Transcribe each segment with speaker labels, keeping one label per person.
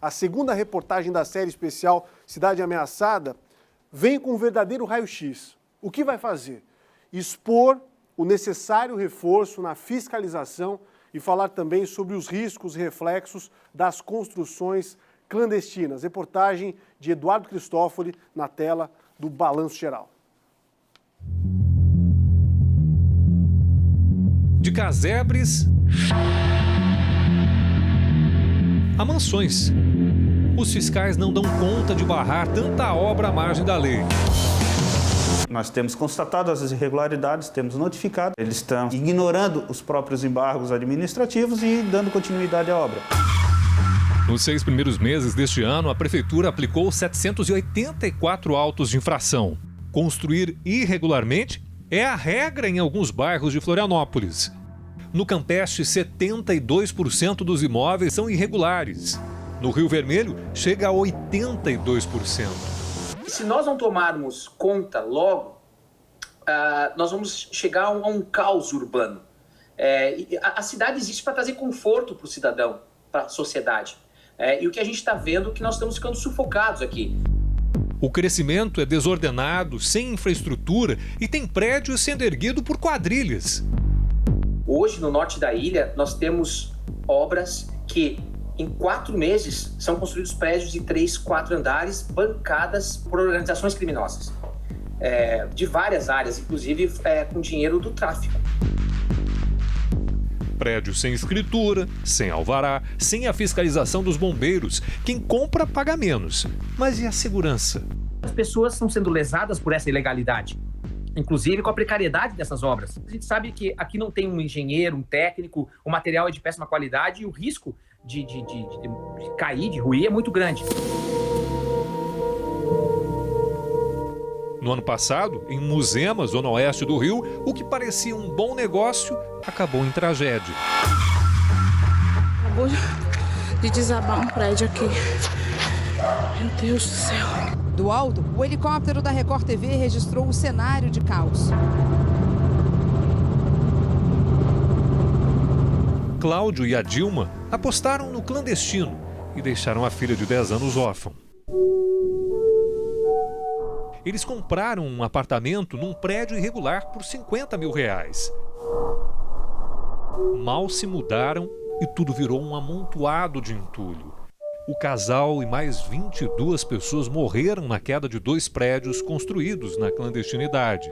Speaker 1: A segunda reportagem da série especial Cidade Ameaçada vem com um verdadeiro raio-x. O que vai fazer? Expor o necessário reforço na fiscalização e falar também sobre os riscos e reflexos das construções clandestinas. Reportagem de Eduardo Cristófoli na tela do Balanço Geral.
Speaker 2: De casebres a mansões. Os fiscais não dão conta de barrar tanta obra à margem da lei.
Speaker 3: Nós temos constatado as irregularidades, temos notificado. Eles estão ignorando os próprios embargos administrativos e dando continuidade à obra.
Speaker 2: Nos 6 primeiros meses deste ano, a Prefeitura aplicou 784 autos de infração. Construir irregularmente é a regra em alguns bairros de Florianópolis. No Campeche, 72% dos imóveis são irregulares. No Rio Vermelho, chega a 82%.
Speaker 4: Se nós não tomarmos conta logo, nós vamos chegar a um caos urbano. A cidade existe para trazer conforto para o cidadão, para a sociedade. E o que a gente está vendo é que nós estamos ficando sufocados aqui.
Speaker 2: O crescimento é desordenado, sem infraestrutura e tem prédios sendo erguidos por quadrilhas.
Speaker 4: Hoje, no norte da ilha, nós temos obras que, em 4 meses, são construídos prédios de 3, 4 andares, bancadas por organizações criminosas. De várias áreas, inclusive com dinheiro do tráfico.
Speaker 2: Prédios sem escritura, sem alvará, sem a fiscalização dos bombeiros. Quem compra paga menos. Mas e a segurança?
Speaker 5: As pessoas estão sendo lesadas por essa ilegalidade, inclusive com a precariedade dessas obras. A gente sabe que aqui não tem um engenheiro, um técnico, o material é de péssima qualidade e o risco de cair, de ruir é muito grande.
Speaker 2: No ano passado, em Muzema, zona oeste do Rio, o que parecia um bom negócio acabou em tragédia.
Speaker 6: Acabou de desabar um prédio aqui. Meu Deus do céu.
Speaker 7: Do alto, o helicóptero da Record TV registrou o cenário de caos.
Speaker 2: Cláudio e a Dilma apostaram no clandestino e deixaram a filha de 10 anos órfã. Eles compraram um apartamento num prédio irregular por R$50 mil. Mal se mudaram e tudo virou um amontoado de entulho. O casal e mais 22 pessoas morreram na queda de 2 prédios construídos na clandestinidade.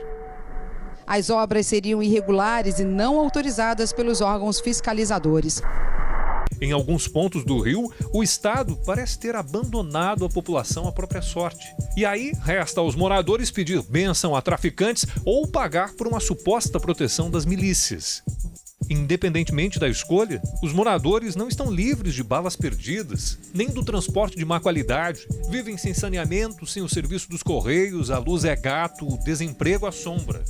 Speaker 7: As obras seriam irregulares e não autorizadas pelos órgãos fiscalizadores.
Speaker 2: Em alguns pontos do Rio, o Estado parece ter abandonado a população à própria sorte. E aí, resta aos moradores pedir bênção a traficantes ou pagar por uma suposta proteção das milícias. Independentemente da escolha, os moradores não estão livres de balas perdidas, nem do transporte de má qualidade, vivem sem saneamento, sem o serviço dos correios, a luz é gato, o desemprego assombra.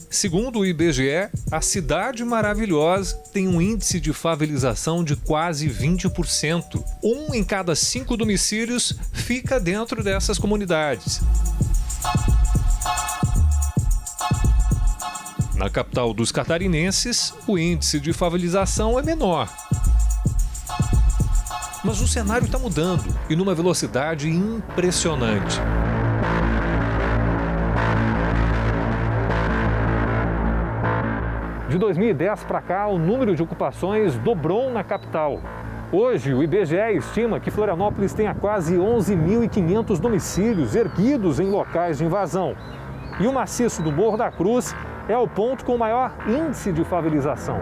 Speaker 2: Segundo o IBGE, a cidade maravilhosa tem um índice de favelização de quase 20%. 1 em cada 5 domicílios fica dentro dessas comunidades. Na capital dos catarinenses, o índice de favelização é menor. Mas o cenário está mudando e numa velocidade impressionante. De 2010 para cá, o número de ocupações dobrou na capital. Hoje, o IBGE estima que Florianópolis tenha quase 11.500 domicílios erguidos em locais de invasão. E o maciço do Morro da Cruz é o ponto com o maior índice de favelização.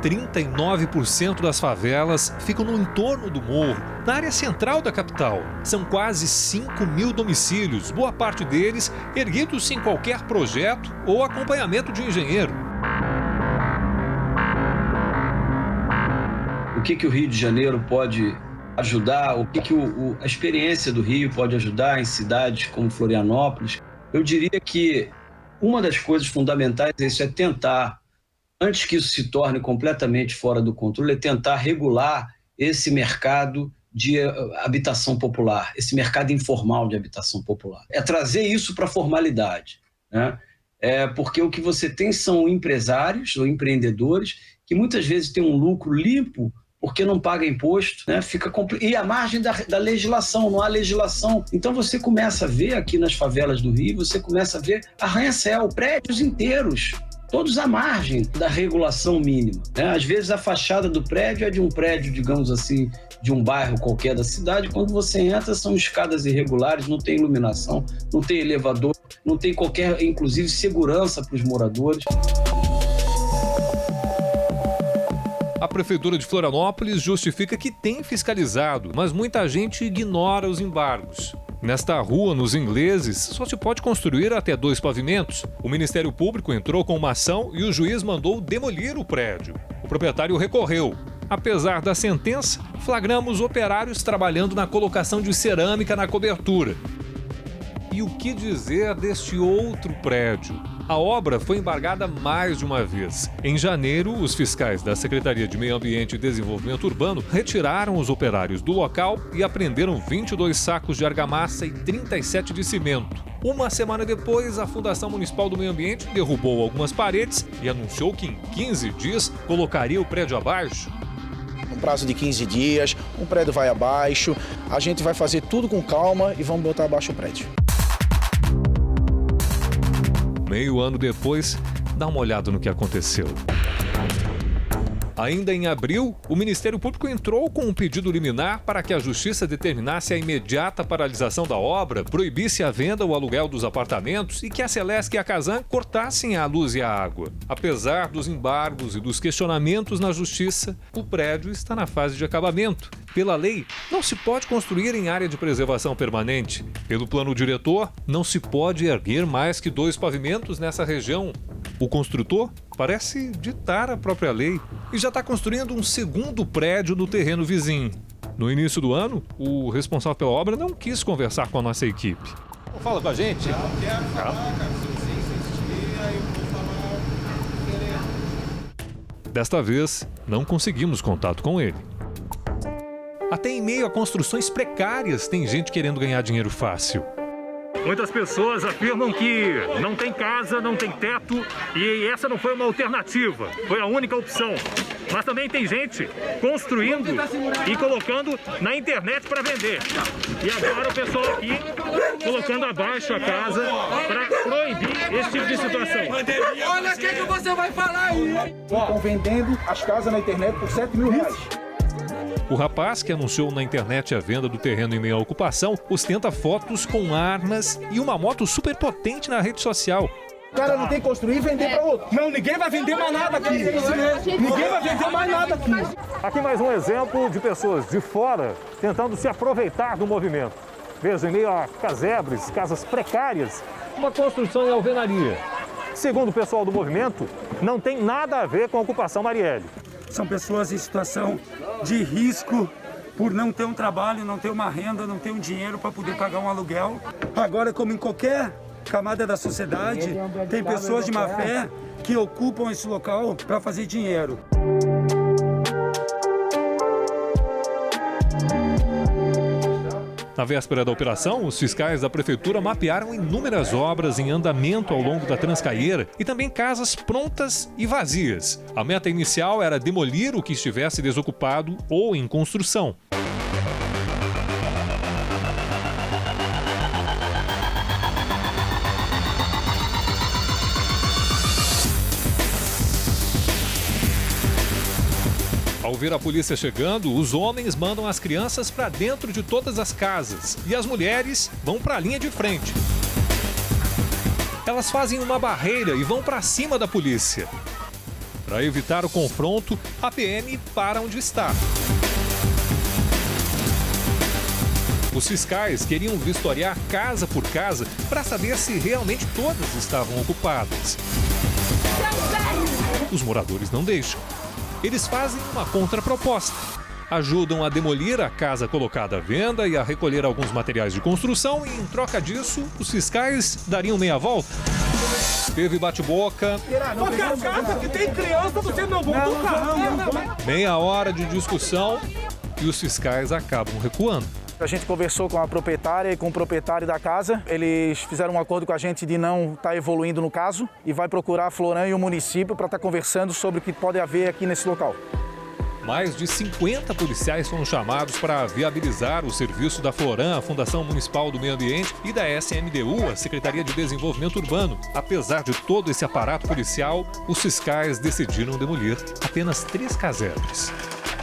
Speaker 2: 39% das favelas ficam no entorno do morro, na área central da capital. São quase 5.000 domicílios, boa parte deles erguidos sem qualquer projeto ou acompanhamento de engenheiro.
Speaker 8: O que o Rio de Janeiro pode ajudar, o que a experiência do Rio pode ajudar em cidades como Florianópolis? Eu diria que uma das coisas fundamentais é tentar, antes que isso se torne completamente fora do controle, é tentar regular esse mercado de habitação popular, esse mercado informal de habitação popular. É trazer isso para a formalidade, né? Porque o que você tem são empresários ou empreendedores que muitas vezes têm um lucro limpo porque não paga imposto, né? E a margem da legislação, não há legislação. Então você começa a ver aqui nas favelas do Rio, você começa a ver arranha-céu, prédios inteiros, todos à margem da regulação mínima, né? Às vezes a fachada do prédio é de um prédio, digamos assim, de um bairro qualquer da cidade. Quando você entra, são escadas irregulares, não tem iluminação, não tem elevador, não tem qualquer, inclusive, segurança para os moradores.
Speaker 2: A Prefeitura de Florianópolis justifica que tem fiscalizado, mas muita gente ignora os embargos. Nesta rua, nos Ingleses, só se pode construir até 2 pavimentos. O Ministério Público entrou com uma ação e o juiz mandou demolir o prédio. O proprietário recorreu. Apesar da sentença, flagramos operários trabalhando na colocação de cerâmica na cobertura. E o que dizer deste outro prédio? A obra foi embargada mais de uma vez. Em janeiro, os fiscais da Secretaria de Meio Ambiente e Desenvolvimento Urbano retiraram os operários do local e apreenderam 22 sacos de argamassa e 37 de cimento. Uma semana depois, a Fundação Municipal do Meio Ambiente derrubou algumas paredes e anunciou que em 15 dias colocaria o prédio abaixo.
Speaker 9: Um prazo de 15 dias, o prédio vai abaixo, a gente vai fazer tudo com calma e vamos botar abaixo o prédio.
Speaker 2: Meio ano depois, dá uma olhada no que aconteceu. Ainda em abril, o Ministério Público entrou com um pedido liminar para que a Justiça determinasse a imediata paralisação da obra, proibisse a venda ou aluguel dos apartamentos e que a Celesc e a Casan cortassem a luz e a água. Apesar dos embargos e dos questionamentos na Justiça, o prédio está na fase de acabamento. Pela lei, não se pode construir em área de preservação permanente. Pelo plano diretor, não se pode erguer mais que 2 pavimentos nessa região. O construtor parece ditar a própria lei e já está construindo um segundo prédio no terreno vizinho. No início do ano, o responsável pela obra não quis conversar com a nossa equipe. Fala com a gente. Desta vez, não conseguimos contato com ele. Até em meio a construções precárias, tem gente querendo ganhar dinheiro fácil.
Speaker 10: Muitas pessoas afirmam que não tem casa, não tem teto e essa não foi uma alternativa, foi a única opção. Mas também tem gente construindo e colocando na internet para vender. E agora o pessoal aqui colocando abaixo a casa para proibir esse tipo de situação.
Speaker 11: Olha o que você vai falar aí!
Speaker 9: Estão vendendo as casas na internet por R$7 mil.
Speaker 2: O rapaz, que anunciou na internet a venda do terreno em meio à ocupação, ostenta fotos com armas e uma moto superpotente na rede social.
Speaker 9: O cara não tem que construir e vender para outro.
Speaker 11: Não, ninguém vai vender mais nada aqui. Ninguém vai vender mais nada aqui.
Speaker 10: Aqui mais um exemplo de pessoas de fora tentando se aproveitar do movimento. Veja, em meio a casebres, casas precárias, uma construção em alvenaria. Segundo o pessoal do movimento, não tem nada a ver com a ocupação Marielle.
Speaker 11: São pessoas em situação de risco por não ter um trabalho, não ter uma renda, não ter um dinheiro para poder pagar um aluguel. Agora, como em qualquer camada da sociedade, tem pessoas de má fé que ocupam esse local para fazer dinheiro.
Speaker 2: Na véspera da operação, os fiscais da prefeitura mapearam inúmeras obras em andamento ao longo da Transcaieira e também casas prontas e vazias. A meta inicial era demolir o que estivesse desocupado ou em construção. Ao ver a polícia chegando, os homens mandam as crianças para dentro de todas as casas e as mulheres vão para a linha de frente. Elas fazem uma barreira e vão para cima da polícia. Para evitar o confronto, a PM para onde está. Os fiscais queriam vistoriar casa por casa para saber se realmente todas estavam ocupadas. Os moradores não deixam. Eles fazem uma contraproposta. Ajudam a demolir a casa colocada à venda e a recolher alguns materiais de construção e, em troca disso, os fiscais dariam meia volta. Teve bate-boca.
Speaker 11: Qualquer casa que tem criança, você não volta o carro.
Speaker 2: Meia hora de discussão e os fiscais acabam recuando.
Speaker 9: A gente conversou com a proprietária e com o proprietário da casa. Eles fizeram um acordo com a gente de não estar evoluindo no caso e vai procurar a Floran e o município para estar conversando sobre o que pode haver aqui nesse local.
Speaker 2: Mais de 50 policiais foram chamados para viabilizar o serviço da Floran, a Fundação Municipal do Meio Ambiente, e da SMDU, a Secretaria de Desenvolvimento Urbano. Apesar de todo esse aparato policial, os fiscais decidiram demolir apenas 3 casebres,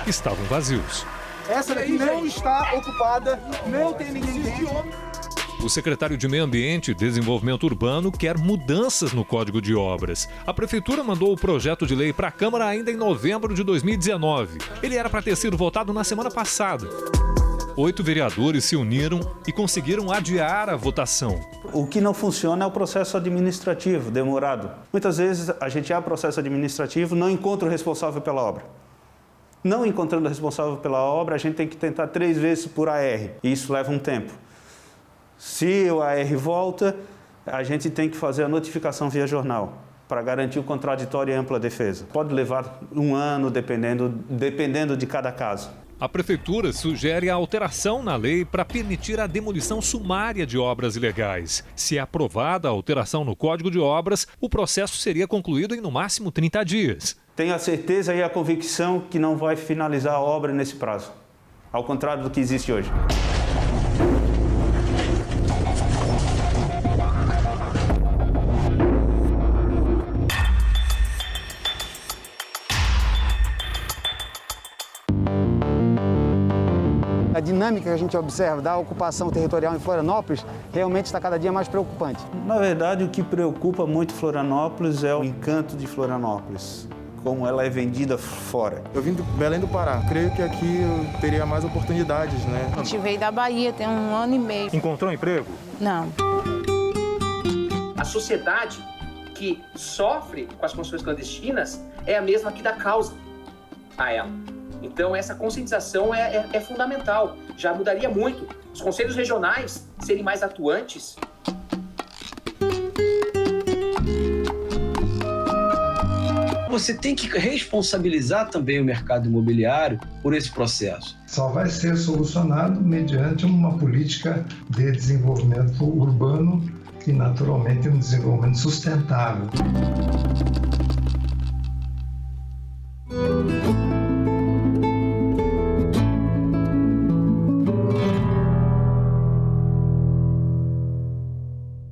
Speaker 2: que estavam vazios.
Speaker 9: Essa daqui não está ocupada, não tem ninguém dentro.
Speaker 2: O secretário de Meio Ambiente e Desenvolvimento Urbano quer mudanças no Código de Obras. A Prefeitura mandou o projeto de lei para a Câmara ainda em novembro de 2019. Ele era para ter sido votado na semana passada. 8 vereadores se uniram e conseguiram adiar a votação.
Speaker 3: O que não funciona é o processo administrativo, demorado. Muitas vezes a gente abre o processo administrativo, não encontra o responsável pela obra. Não encontrando o responsável pela obra, a gente tem que tentar 3 vezes por AR, e isso leva um tempo. Se o AR volta, a gente tem que fazer a notificação via jornal para garantir o contraditório e ampla defesa. Pode levar 1 ano, dependendo de cada caso.
Speaker 2: A Prefeitura sugere a alteração na lei para permitir a demolição sumária de obras ilegais. Se é aprovada a alteração no Código de Obras, o processo seria concluído em no máximo 30 dias.
Speaker 3: Tenho a certeza e a convicção que não vai finalizar a obra nesse prazo, ao contrário do que existe hoje.
Speaker 12: A dinâmica que a gente observa da ocupação territorial em Florianópolis realmente está cada dia mais preocupante.
Speaker 3: Na verdade, o que preocupa muito Florianópolis é o encanto de Florianópolis, como ela é vendida fora.
Speaker 13: Eu vim do Belém do Pará. Creio que aqui eu teria mais oportunidades, né?
Speaker 6: A gente veio da Bahia tem 1 ano e meio.
Speaker 10: Encontrou emprego?
Speaker 6: Não.
Speaker 4: A sociedade que sofre com as construções clandestinas é a mesma que dá causa a ela. Então, essa conscientização é fundamental. Já mudaria muito. Os conselhos regionais serem mais atuantes.
Speaker 8: Você tem que responsabilizar também o mercado imobiliário por esse processo.
Speaker 14: Só vai ser solucionado mediante uma política de desenvolvimento urbano e, naturalmente, um desenvolvimento sustentável.